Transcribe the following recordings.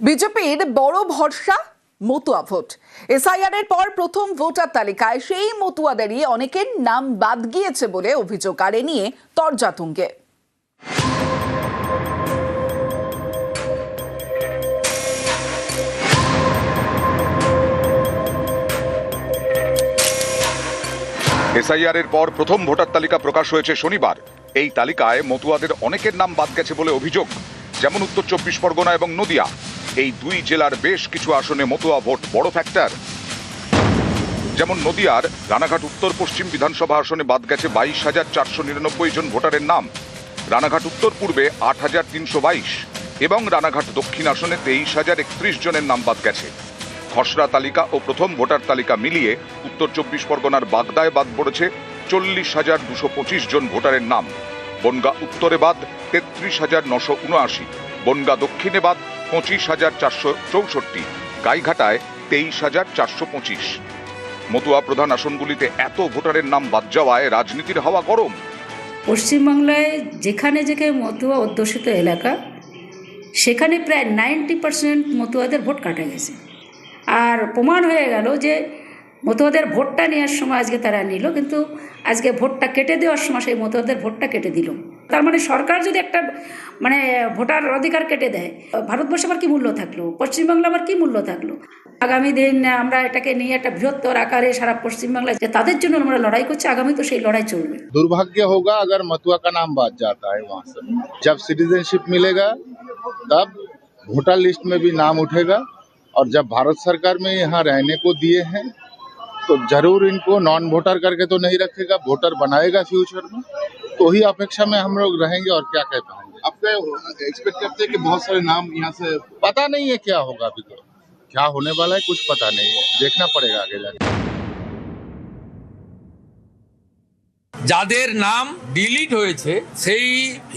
বিজেপির বড় ভরসা মতুয়া ভোট। এসআইআর এর পর প্রথম ভোটার তালিকায় সেই মতুয়াদেরই অনেকের নাম বাদ গিয়েছে বলে অভিযোগ, আর এ নিয়ে তরজা তুঙ্গে। এসআইআর এর পর প্রথম ভোটার তালিকা প্রকাশ হয়েছে শনিবার। এই তালিকায় মতুয়াদের অনেকের নাম বাদ গেছে বলে অভিযোগ, যেমন উত্তর 24 পরগনা এবং নদিয়া। এই দুই জেলার বেশ কিছু আসনে মতুয়া ভোট বড় ফ্যাক্টর। যেমন নদিয়ার রানাঘাট উত্তর পশ্চিম বিধানসভা আসনে বাদ গেছে 22,499 জন ভোটারের নাম। রানাঘাট উত্তর পূর্বে 8,322 এবং রানাঘাট দক্ষিণ আসনে 23,031 জনের নাম বাদ গেছে। খসড়া তালিকা ও প্রথম ভোটার তালিকা মিলিয়ে উত্তর 24 পরগনার বাগদায় বাদ পড়েছে 40,225 জন ভোটারের নাম। বনগাঁ উত্তরে বাদ 33,979, বনগাঁ দক্ষিণে বাদ 25,464, গাইঘাটায় 23,425। মতুয়া প্রধান আসনগুলিতে এত ভোটারের নাম বাদ যাওয়ায় রাজনীতির হাওয়া গরম। পশ্চিমবাংলায় যেখানে যেখানে মতুয়া অধ্যুষিত এলাকা, সেখানে প্রায় 90% মতুয়াদের ভোট কাটা গেছে। আর প্রমাণ হয়ে গেল যে মতুয়াদের ভোটটা নেওয়ার সময় আজকে তারা নিল, কিন্তু আজকে ভোটটা কেটে দেওয়ার সময় সেই মতুয়াদের ভোটটা কেটে দিল। তার মানে সরকার যদি একটা ভোটার অধিকার কেটে দেয়, ভারতবর্ষে আবার কী মূল্য থাকলো, পশ্চিমবাংলা আবার কী মূল্য থাকলো? আগামী দিন আমরা এটাকে নিয়ে একটা বৃহত্তর আকারে সারা পশ্চিমবাংলায় যে তাদের জন্য আমরা লড়াই করছি, আগামী তো সেই লড়াই চলবে। दुर्भाग्य होगा अगर मथुआ का नाम बात जाता है वहाँ से। जब सिटीजनशिप मिलेगा तब वोटर लिस्ट में भी नाम उठेगा, और जब भारत सरकार में यहाँ रहने को दिए हैं तो जरूर इनको नॉन वोटर करके तो नहीं रखेगा, वोटर बनाएगा फ्यूचर में। तो ही अपेक्षा में हम लोग रहेंगे और क्या कह पाएंगे। अब एक्सपेक्ट करते हैं कि बहुत सारे नाम यहाँ से पता नहीं है क्या होगा, अभी तो क्या होने वाला है कुछ पता नहीं है, देखना पड़ेगा आगे जाके। যাদের নাম ডিলিট হয়েছে সেই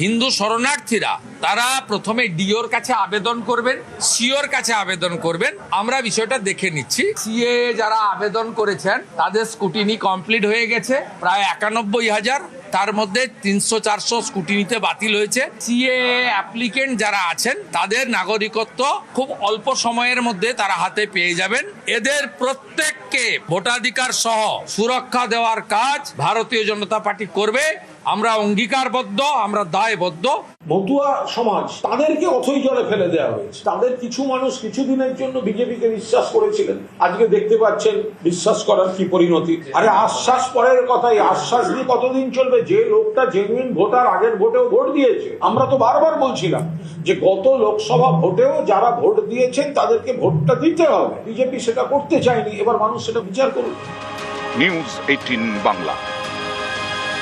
হিন্দু শরণার্থীরা তারা প্রথমে ডিওর কাছে আবেদন করবেন, সিওর কাছে আবেদন করবেন। আমরা বিষয়টা দেখে নিচ্ছি। সিএ যারা আবেদন করেছেন তাদের স্কুটিনি কমপ্লিট হয়ে গেছে প্রায় 91,000, তার মধ্যে 300-400 স্কুটিনিতে বাতিল হয়েছে। সিএ অ্যাপ্লিকেন্ট যারা আছেন তাদের নাগরিকত্ব খুব অল্প সময়ের মধ্যে তারা হাতে পেয়ে যাবেন। এদের প্রত্যেককে ভোটাধিকার সহ সুরক্ষা দেওয়ার কাজ ভারতীয় জনতা পার্টি করবে। আমরা অঙ্গীকারবদ্ধ, আমরা দায়বদ্ধ। মতুয়া সমাজ তাদেরকে অথই জলে ফেলে দেওয়া হয়েছে। তাদের কিছু মানুষ কিছুদিনের জন্য বিজেপিকে বিশ্বাস করেছিলেন, আজকে দেখতে পাচ্ছেন বিশ্বাস করার কি পরিণতি। আরে আশ্বাস পরের কথাই, আশ্বাস দিয়ে কতদিন চলবে? যে লোকটা জেনুইন ভোটার, আগের ভোটেও ভোট দিয়েছে। আমরা তো বারবার বলছিলাম যে গত লোকসভা ভোটেও যারা ভোট দিয়েছেন তাদেরকে ভোটটা দিতে হবে। বিজেপি সেটা করতে চায়নি, এবার মানুষ সেটা বিচার করুন। নিউজ 18 বাংলা।